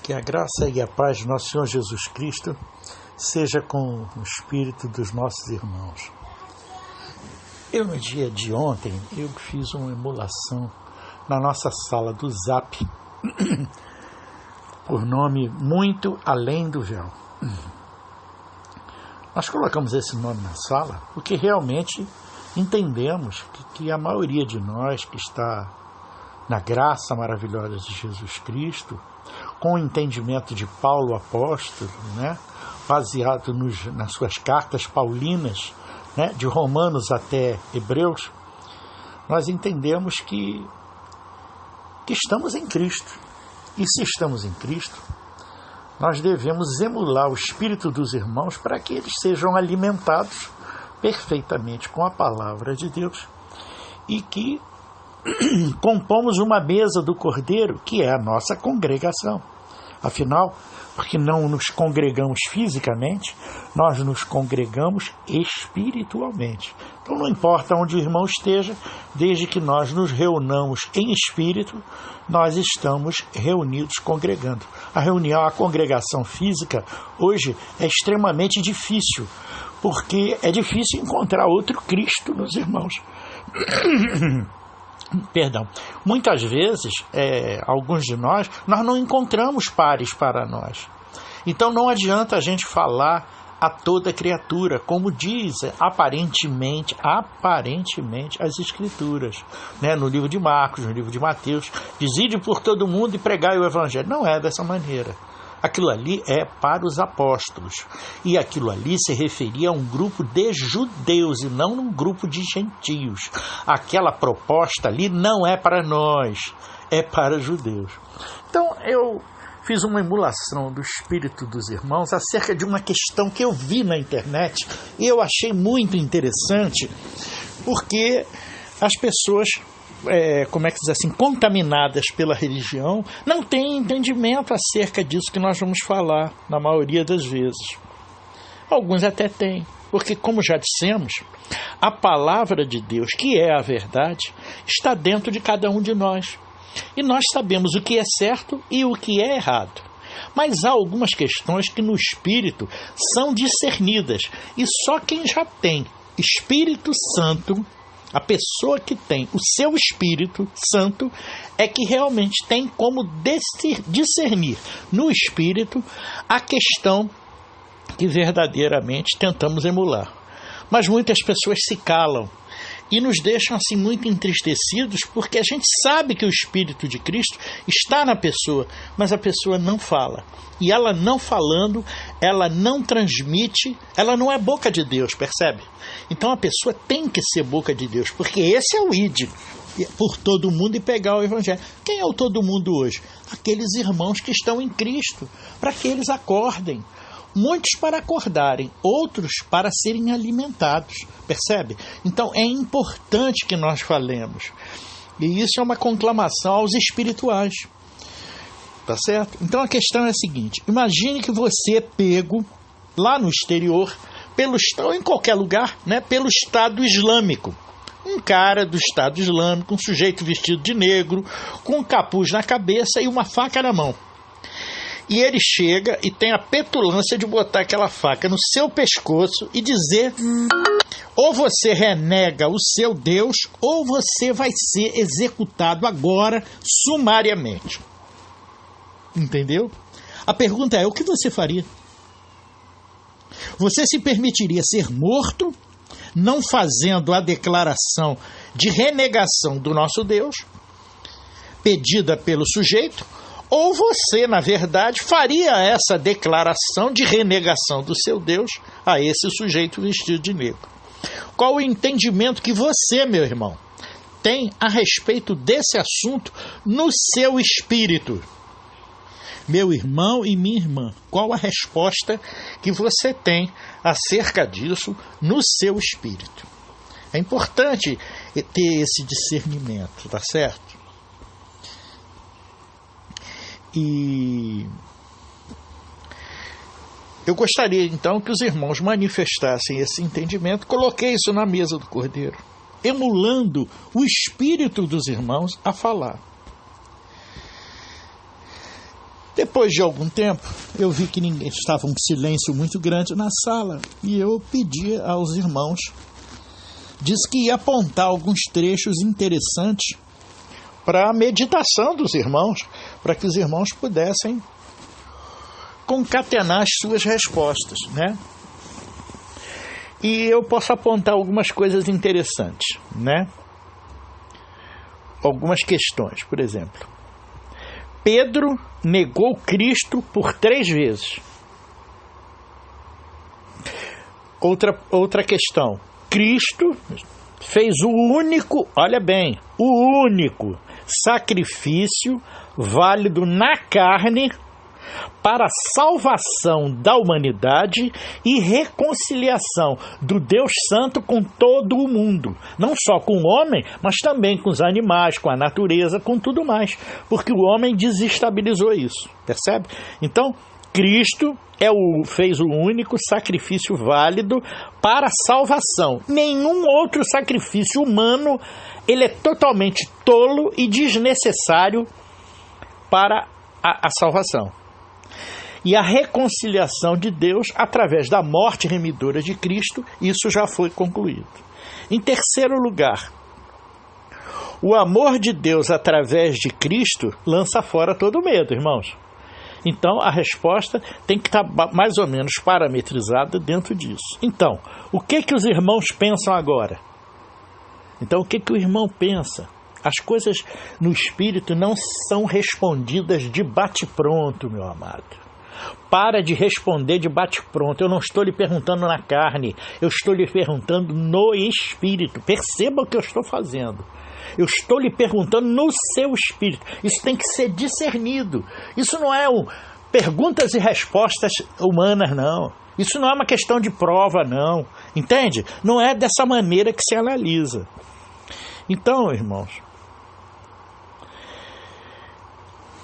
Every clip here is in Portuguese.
Que a graça e a paz do nosso Senhor Jesus Cristo seja com o espírito dos nossos irmãos. Eu, no dia de ontem, eu fiz uma emulação na nossa sala do Zap, por nome Muito Além do Véu. Nós colocamos esse nome na sala porque realmente entendemos que a maioria de nós que está na graça maravilhosa de Jesus Cristo, com o entendimento de Paulo apóstolo, baseado nas suas cartas paulinas, de Romanos até Hebreus, nós entendemos que estamos em Cristo. E se estamos em Cristo, nós devemos emular o espírito dos irmãos para que eles sejam alimentados perfeitamente com a palavra de Deus e que compomos uma mesa do Cordeiro, que é a nossa congregação. Afinal, porque não nos congregamos fisicamente, nós nos congregamos espiritualmente. Então não importa onde o irmão esteja, desde que nós nos reunamos em espírito, nós estamos reunidos congregando. A congregação física hoje é extremamente difícil, porque é difícil encontrar outro Cristo nos irmãos. Muitas vezes, alguns de nós não encontramos pares para nós. Então não adianta a gente falar a toda criatura, como diz aparentemente as Escrituras, no livro de Marcos, no livro de Mateus, diz: ide por todo mundo e pregai o Evangelho. Não é dessa maneira. Aquilo ali é para os apóstolos. E aquilo ali se referia a um grupo de judeus e não um grupo de gentios. Aquela proposta ali não é para nós, é para judeus. Então eu fiz uma emulação do espírito dos irmãos acerca de uma questão que eu vi na internet e eu achei muito interessante, porque as pessoas, contaminadas pela religião, não têm entendimento acerca disso que nós vamos falar, na maioria das vezes. Alguns até têm, porque, como já dissemos, a palavra de Deus, que é a verdade, está dentro de cada um de nós. E nós sabemos o que é certo e o que é errado. Mas há algumas questões que no espírito são discernidas, e só quem já tem Espírito Santo, a pessoa que tem o seu Espírito Santo, é que realmente tem como discernir no Espírito a questão que verdadeiramente tentamos emular. Mas muitas pessoas se calam e nos deixam assim muito entristecidos, porque a gente sabe que o Espírito de Cristo está na pessoa, mas a pessoa não fala. E ela não falando, ela não transmite, ela não é boca de Deus, percebe? Então a pessoa tem que ser boca de Deus, porque esse é o ide por todo mundo e pegar o Evangelho. Quem é o todo mundo hoje? Aqueles irmãos que estão em Cristo, para que eles acordem. Muitos para acordarem, outros para serem alimentados, percebe? Então é importante que nós falemos. E isso é uma conclamação aos espirituais. Tá certo? Então a questão é a seguinte: imagine que você é pego lá no exterior, ou em qualquer lugar, pelo Estado Islâmico. Um cara do Estado Islâmico, um sujeito vestido de negro, com um capuz na cabeça e uma faca na mão. E ele chega e tem a petulância de botar aquela faca no seu pescoço e dizer: ou você renega o seu Deus, ou você vai ser executado agora, sumariamente. Entendeu? A pergunta é: o que você faria? Você se permitiria ser morto, não fazendo a declaração de renegação do nosso Deus, pedida pelo sujeito, ou você, na verdade, faria essa declaração de renegação do seu Deus a esse sujeito vestido de negro? Qual o entendimento que você, meu irmão, tem a respeito desse assunto no seu espírito? Meu irmão e minha irmã, qual a resposta que você tem acerca disso no seu espírito? É importante ter esse discernimento, tá certo? E eu gostaria então que os irmãos manifestassem esse entendimento. Coloquei isso na mesa do Cordeiro, emulando o espírito dos irmãos a falar. Depois de algum tempo, eu vi que estava um silêncio muito grande na sala e eu pedi aos irmãos, disse que ia apontar alguns trechos interessantes para a meditação dos irmãos, para que os irmãos pudessem concatenar as suas respostas, né? E eu posso apontar algumas coisas interessantes, né? Algumas questões, por exemplo. Pedro negou Cristo por 3 vezes. Outra questão. Cristo fez o único, olha bem, o único sacrifício válido na carne para a salvação da humanidade e reconciliação do Deus Santo com todo o mundo. Não só com o homem, mas também com os animais, com a natureza, com tudo mais. Porque o homem desestabilizou isso, percebe? Então, Cristo fez o único sacrifício válido para a salvação. Nenhum outro sacrifício humano, ele é totalmente tolo e desnecessário para a salvação. E a reconciliação de Deus através da morte remidora de Cristo, isso já foi concluído. Em terceiro lugar, o amor de Deus através de Cristo lança fora todo medo, irmãos. Então, a resposta tem que estar mais ou menos parametrizada dentro disso. Então, o que os irmãos pensam agora? Então, o que o irmão pensa? As coisas no Espírito não são respondidas de bate-pronto, meu amado. Para de responder de bate-pronto. Eu não estou lhe perguntando na carne, eu estou lhe perguntando no Espírito. Perceba o que eu estou fazendo. Eu estou lhe perguntando no seu espírito. Isso tem que ser discernido. Isso não é perguntas e respostas humanas, não. Isso não é uma questão de prova, não. Entende? Não é dessa maneira que se analisa. Então, irmãos,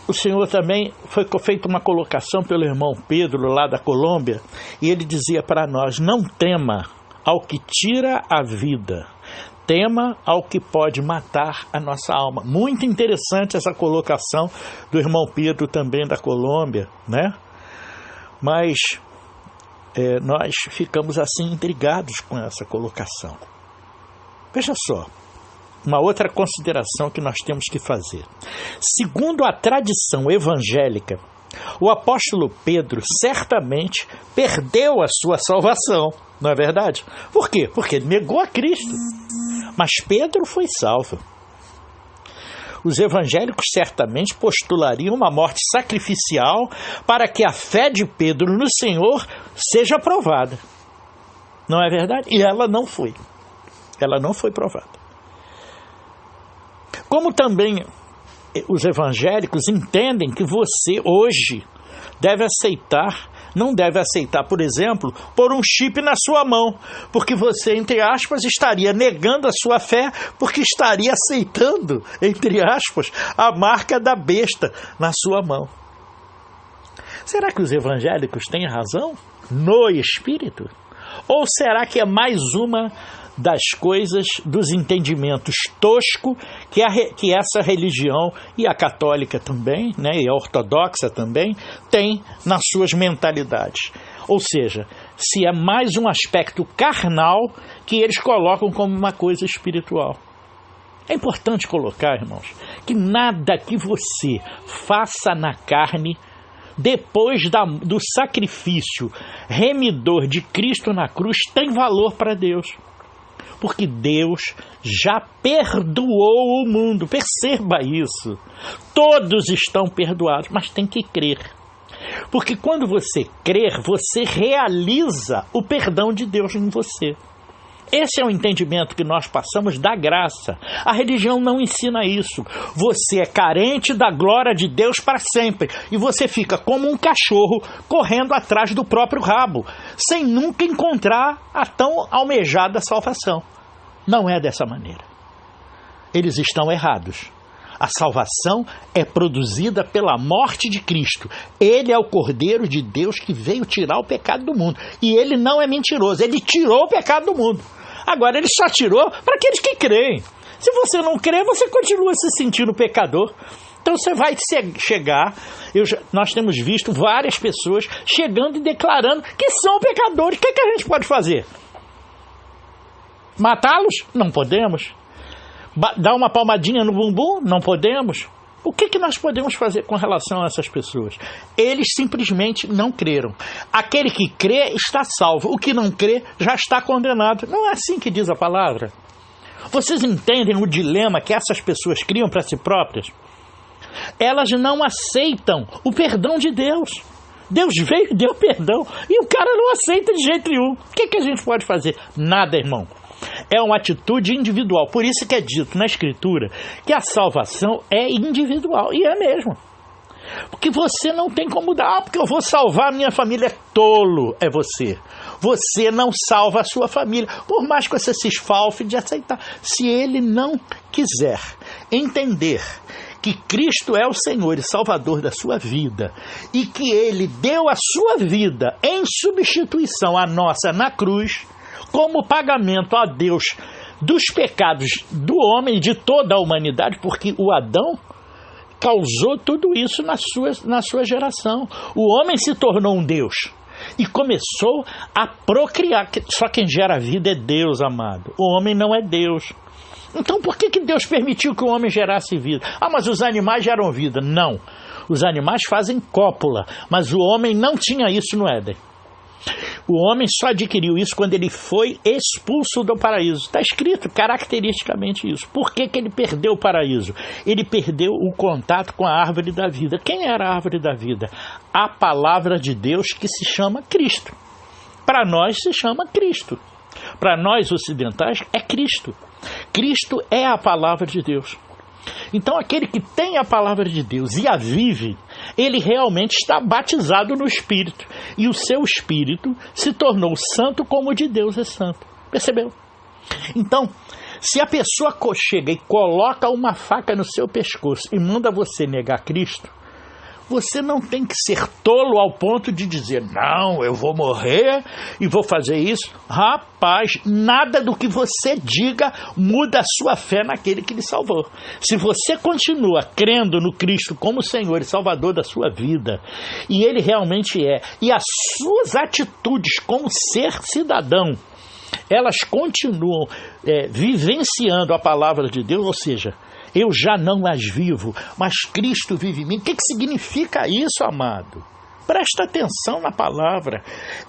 o Senhor também foi feita uma colocação pelo irmão Pedro, lá da Colômbia, e ele dizia para nós: não tema ao que tira a vida, tema ao que pode matar a nossa alma. Muito interessante essa colocação do irmão Pedro também da Colômbia, né? Mas nós ficamos assim intrigados com essa colocação. Veja só, uma outra consideração que nós temos que fazer. Segundo a tradição evangélica, o apóstolo Pedro certamente perdeu a sua salvação, não é verdade? Por quê? Porque ele negou a Cristo. Mas Pedro foi salvo. Os evangélicos certamente postulariam uma morte sacrificial para que a fé de Pedro no Senhor seja provada. Não é verdade? E ela não foi. Ela não foi provada. Como também os evangélicos entendem que você hoje não deve aceitar, por exemplo, pôr um chip na sua mão, porque você, entre aspas, estaria negando a sua fé, porque estaria aceitando, entre aspas, a marca da besta na sua mão. Será que os evangélicos têm razão no espírito? Ou será que é mais uma das coisas, dos entendimentos toscos que essa religião, e a católica também, né, e a ortodoxa também, tem nas suas mentalidades? Ou seja, se é mais um aspecto carnal que eles colocam como uma coisa espiritual. É importante colocar, irmãos, que nada que você faça na carne depois do sacrifício remidor de Cristo na cruz tem valor para Deus. Porque Deus já perdoou o mundo. Perceba isso. Todos estão perdoados, mas tem que crer. Porque quando você crer, você realiza o perdão de Deus em você. Esse é o entendimento que nós passamos da graça. A religião não ensina isso. Você é carente da glória de Deus para sempre. E você fica como um cachorro correndo atrás do próprio rabo, sem nunca encontrar a tão almejada salvação. Não é dessa maneira. Eles estão errados. A salvação é produzida pela morte de Cristo. Ele é o Cordeiro de Deus que veio tirar o pecado do mundo. E ele não é mentiroso. Ele tirou o pecado do mundo. Agora, ele só tirou para aqueles que creem. Se você não crê, você continua se sentindo pecador. Então você vai chegar, nós temos visto várias pessoas chegando e declarando que são pecadores. O que a gente pode fazer? Matá-los? Não podemos. Dar uma palmadinha no bumbum? Não podemos. O que nós podemos fazer com relação a essas pessoas? Eles simplesmente não creram. Aquele que crê está salvo. O que não crê já está condenado. Não é assim que diz a palavra. Vocês entendem o dilema que essas pessoas criam para si próprias? Elas não aceitam o perdão de Deus. Deus veio e deu perdão. E o cara não aceita de jeito nenhum. O que a gente pode fazer? Nada, irmão. É uma atitude individual. Por isso que é dito na Escritura que a salvação é individual. E é mesmo. Porque você não tem como mudar. Porque eu vou salvar a minha família. Tolo é você. Você não salva a sua família. Por mais que você se esfalfe de aceitar. Se ele não quiser entender que Cristo é o Senhor e Salvador da sua vida e que ele deu a sua vida em substituição à nossa na cruz, como pagamento a Deus dos pecados do homem e de toda a humanidade, porque o Adão causou tudo isso na sua geração. O homem se tornou um Deus e começou a procriar. Só quem gera vida é Deus, amado. O homem não é Deus. Então por que Deus permitiu que o homem gerasse vida? Ah, mas os animais geram vida. Não. Os animais fazem cópula, mas o homem não tinha isso no Éden. O homem só adquiriu isso quando ele foi expulso do paraíso. Está escrito caracteristicamente isso. Por que ele perdeu o paraíso? Ele perdeu o contato com a árvore da vida. Quem era a árvore da vida? A palavra de Deus, que se chama Cristo. Para nós se chama Cristo. Para nós ocidentais é Cristo. Cristo é a palavra de Deus. Então aquele que tem a palavra de Deus e a vive, ele realmente está batizado no Espírito. E o seu Espírito se tornou santo como o de Deus é santo. Percebeu? Então, se a pessoa chega e coloca uma faca no seu pescoço e manda você negar Cristo, você não tem que ser tolo ao ponto de dizer, não, eu vou morrer e vou fazer isso. Rapaz, nada do que você diga muda a sua fé naquele que lhe salvou. Se você continua crendo no Cristo como Senhor e Salvador da sua vida, e Ele realmente é, e as suas atitudes como ser cidadão, elas continuam vivenciando a palavra de Deus, ou seja, eu já não mais vivo, mas Cristo vive em mim. O que significa isso, amado? Presta atenção na palavra.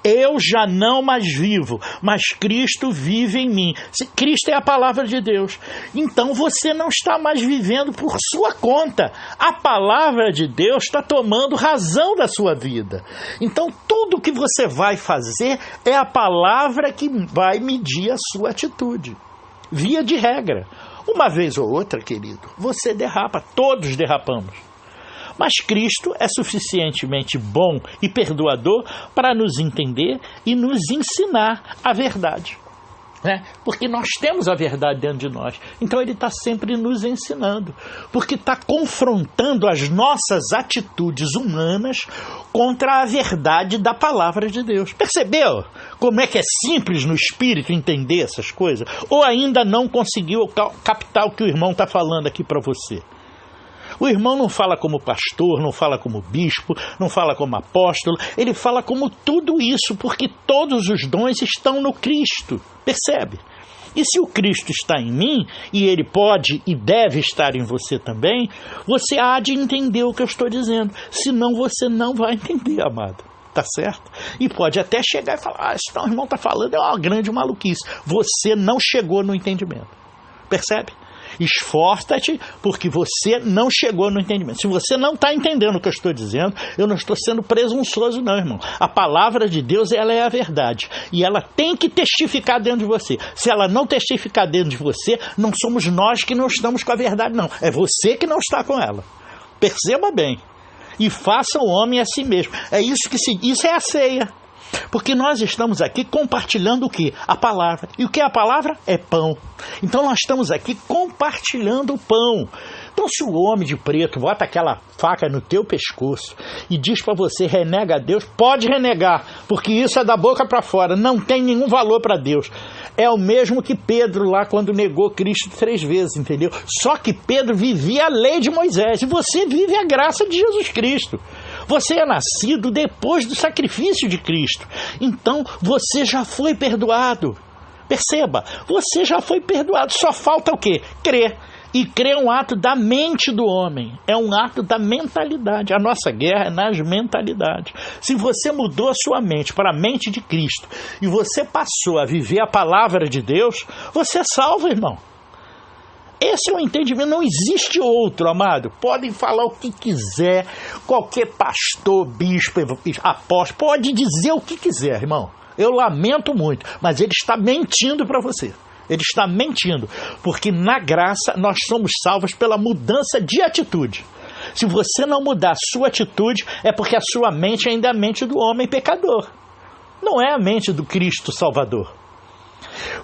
Eu já não mais vivo, mas Cristo vive em mim. Cristo é a palavra de Deus. Então você não está mais vivendo por sua conta. A palavra de Deus está tomando razão da sua vida. Então tudo que você vai fazer é a palavra que vai medir a sua atitude. Via de regra. Uma vez ou outra, querido, você derrapa, todos derrapamos. Mas Cristo é suficientemente bom e perdoador para nos entender e nos ensinar a verdade. Porque nós temos a verdade dentro de nós. Então Ele está sempre nos ensinando. Porque está confrontando as nossas atitudes humanas contra a verdade da palavra de Deus. Percebeu como é que é simples no espírito entender essas coisas? Ou ainda não conseguiu captar o que o irmão está falando aqui para você? O irmão não fala como pastor, não fala como bispo, não fala como apóstolo, ele fala como tudo isso, porque todos os dons estão no Cristo, percebe? E se o Cristo está em mim, e ele pode e deve estar em você também, você há de entender o que eu estou dizendo, senão você não vai entender, amado. Tá certo? E pode até chegar e falar, isso que o irmão está falando é uma grande maluquice. Você não chegou no entendimento, percebe? Esforça-te, porque você não chegou no entendimento. Se você não está entendendo o que eu estou dizendo, eu não estou sendo presunçoso não, irmão. A palavra de Deus, ela é a verdade. E ela tem que testificar dentro de você. Se ela não testificar dentro de você, não somos nós que não estamos com a verdade, não. É você que não está com ela. Perceba bem. E faça o homem a si mesmo. É isso que isso é a ceia. Porque nós estamos aqui compartilhando o quê? A palavra. E o que é a palavra? É pão. Então nós estamos aqui compartilhando o pão. Então Então, se o homem de preto bota aquela faca no teu pescoço e diz para você, renega a Deus, pode renegar, porque isso é da boca para fora, não tem nenhum valor para Deus. É o mesmo que Pedro lá quando negou Cristo 3 vezes, entendeu? Só que Pedro vivia a lei de Moisés e você vive a graça de Jesus Cristo. Você é nascido depois do sacrifício de Cristo. Então, você já foi perdoado. Perceba, você já foi perdoado. Só falta o quê? Crer. E crer é um ato da mente do homem. É um ato da mentalidade. A nossa guerra é nas mentalidades. Se você mudou a sua mente para a mente de Cristo e você passou a viver a palavra de Deus, você é salvo, irmão. Esse é o entendimento, não existe outro, amado. Podem falar o que quiser, qualquer pastor, bispo, apóstolo, pode dizer o que quiser, irmão. Eu lamento muito, mas ele está mentindo para você. Ele está mentindo, porque na graça nós somos salvos pela mudança de atitude. Se você não mudar a sua atitude, é porque a sua mente ainda é a mente do homem pecador. Não é a mente do Cristo Salvador.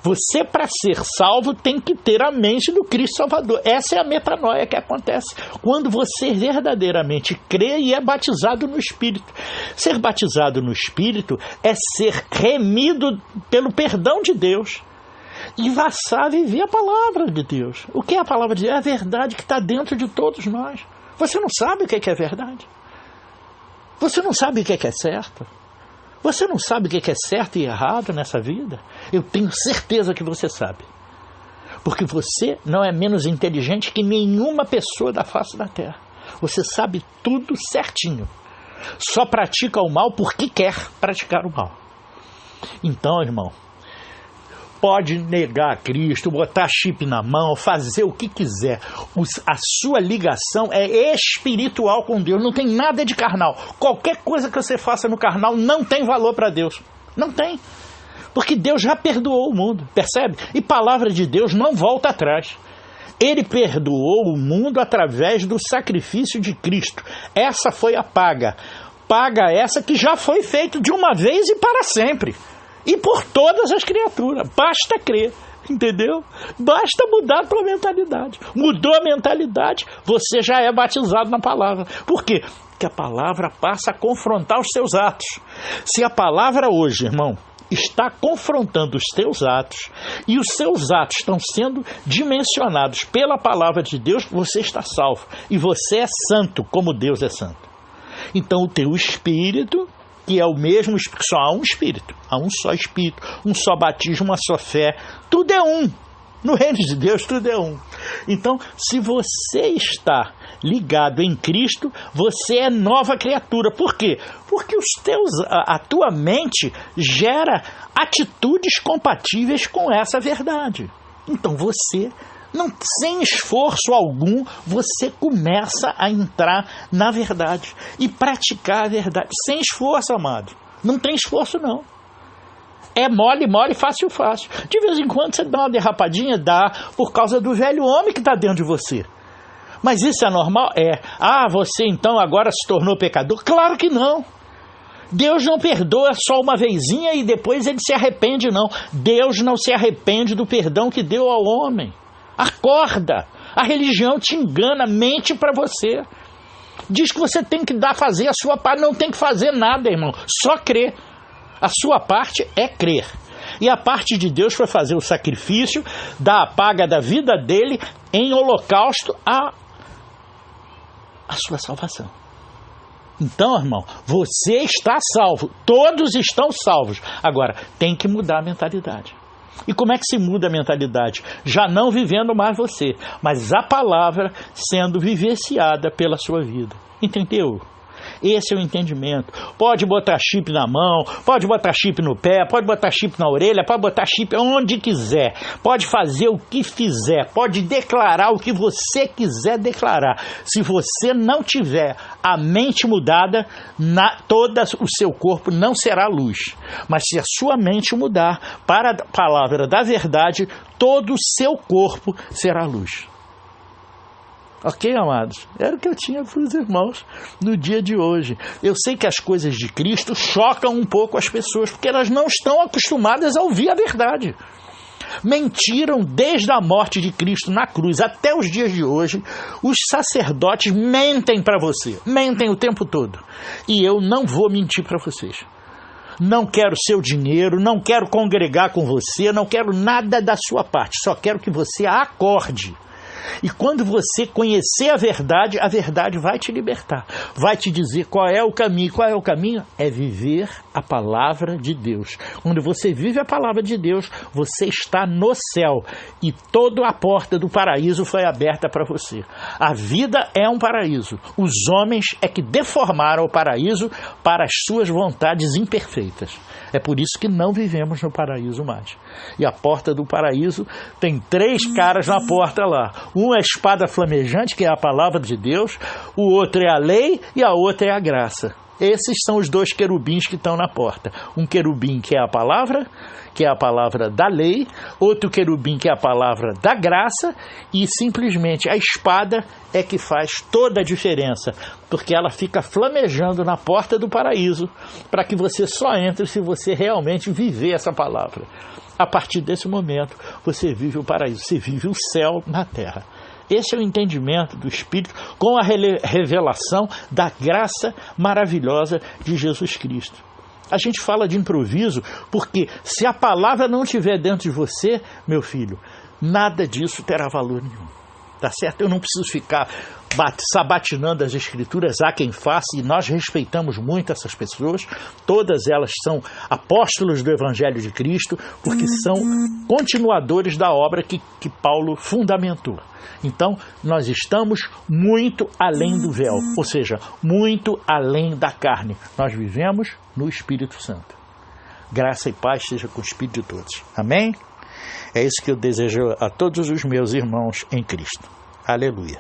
Você, para ser salvo, tem que ter a mente do Cristo Salvador. Essa é a metanoia que acontece quando você verdadeiramente crê e é batizado no Espírito. Ser batizado no Espírito é ser remido pelo perdão de Deus e passar a viver a palavra de Deus. O que é a palavra de Deus? É a verdade que está dentro de todos nós. Você não sabe o que é verdade. Você não sabe o que é certo. Você não sabe o que é certo e errado nessa vida? Eu tenho certeza que você sabe. Porque você não é menos inteligente que nenhuma pessoa da face da terra. Você sabe tudo certinho. Só pratica o mal porque quer praticar o mal. Então, irmão, pode negar a Cristo, botar chip na mão, fazer o que quiser. A sua ligação é espiritual com Deus, não tem nada de carnal. Qualquer coisa que você faça no carnal não tem valor para Deus. Não tem. Porque Deus já perdoou o mundo, percebe? E palavra de Deus não volta atrás. Ele perdoou o mundo através do sacrifício de Cristo. Essa foi a paga. Paga essa que já foi feita de uma vez e para sempre. E por todas as criaturas. Basta crer, entendeu? Basta mudar a tua mentalidade. Mudou a mentalidade, você já é batizado na palavra. Por quê? Porque a palavra passa a confrontar os seus atos. Se a palavra hoje, irmão, está confrontando os teus atos e os seus atos estão sendo dimensionados pela palavra de Deus, você está salvo. E você é santo como Deus é santo. Então o teu espírito, que é o mesmo, só há um Espírito, há um só Espírito, um só batismo, uma só fé, tudo é um. No reino de Deus tudo é um. Então, se você está ligado em Cristo, você é nova criatura. Por quê? Porque a tua mente gera atitudes compatíveis com essa verdade. Então você, sem esforço algum, você começa a entrar na verdade e praticar a verdade. Sem esforço, amado. Não tem esforço, não. É mole, mole, fácil, fácil. De vez em quando você dá uma derrapadinha, dá, por causa do velho homem que está dentro de você. Mas isso é normal? É. Ah, você então agora se tornou pecador? Claro que não. Deus não perdoa só uma vezinha e depois ele se arrepende, não. Deus não se arrepende do perdão que deu ao homem. Acorda! A religião te engana, mente para você. Diz que você tem que fazer a sua parte. Não tem que fazer nada, irmão. Só crer. A sua parte é crer. E a parte de Deus foi fazer o sacrifício da paga da vida dele em holocausto a sua salvação. Então, irmão, você está salvo. Todos estão salvos. Agora, tem que mudar a mentalidade. E como é que se muda a mentalidade? Já não vivendo mais você, mas a palavra sendo vivenciada pela sua vida. Entendeu? Esse é o entendimento. Pode botar chip na mão, pode botar chip no pé, pode botar chip na orelha, pode botar chip onde quiser. Pode fazer o que fizer, pode declarar o que você quiser declarar. Se você não tiver a mente mudada, todo o seu corpo não será luz. Mas se a sua mente mudar para a palavra da verdade, todo o seu corpo será luz. Ok, amados? Era o que eu tinha para os irmãos no dia de hoje. Eu sei que as coisas de Cristo chocam um pouco as pessoas, porque elas não estão acostumadas a ouvir a verdade. Mentiram desde a morte de Cristo na cruz até os dias de hoje. Os sacerdotes mentem para você, mentem o tempo todo. E eu não vou mentir para vocês. Não quero seu dinheiro, não quero congregar com você, não quero nada da sua parte. Só quero que você acorde. E quando você conhecer a verdade vai te libertar. Vai te dizer qual é o caminho. Qual é o caminho? É viver a palavra de Deus. Quando você vive a palavra de Deus, você está no céu. E toda a porta do paraíso foi aberta para você. A vida é um paraíso. Os homens é que deformaram o paraíso para as suas vontades imperfeitas. É por isso que não vivemos no paraíso mais. E a porta do paraíso tem 3 caras na porta lá. Um é a espada flamejante, que é a palavra de Deus. O outro é a lei e a outra é a graça. Esses são os 2 querubins que estão na porta. Um querubim que é a palavra da lei. Outro querubim que é a palavra da graça. E simplesmente a espada é que faz toda a diferença. Porque ela fica flamejando na porta do paraíso para que você só entre se você realmente viver essa palavra. A partir desse momento, você vive o paraíso. Você vive o céu na terra. Esse é o entendimento do Espírito com a revelação da graça maravilhosa de Jesus Cristo. A gente fala de improviso porque se a palavra não estiver dentro de você, meu filho, nada disso terá valor nenhum. Tá certo? Eu não preciso ficar sabatinando as escrituras, há quem faça, e nós respeitamos muito essas pessoas. Todas elas são apóstolos do Evangelho de Cristo, porque são continuadores da obra que Paulo fundamentou. Então, nós estamos muito além do véu, ou seja, muito além da carne. Nós vivemos no Espírito Santo. Graça e paz seja com o Espírito de todos. Amém? É isso que eu desejo a todos os meus irmãos em Cristo. Aleluia.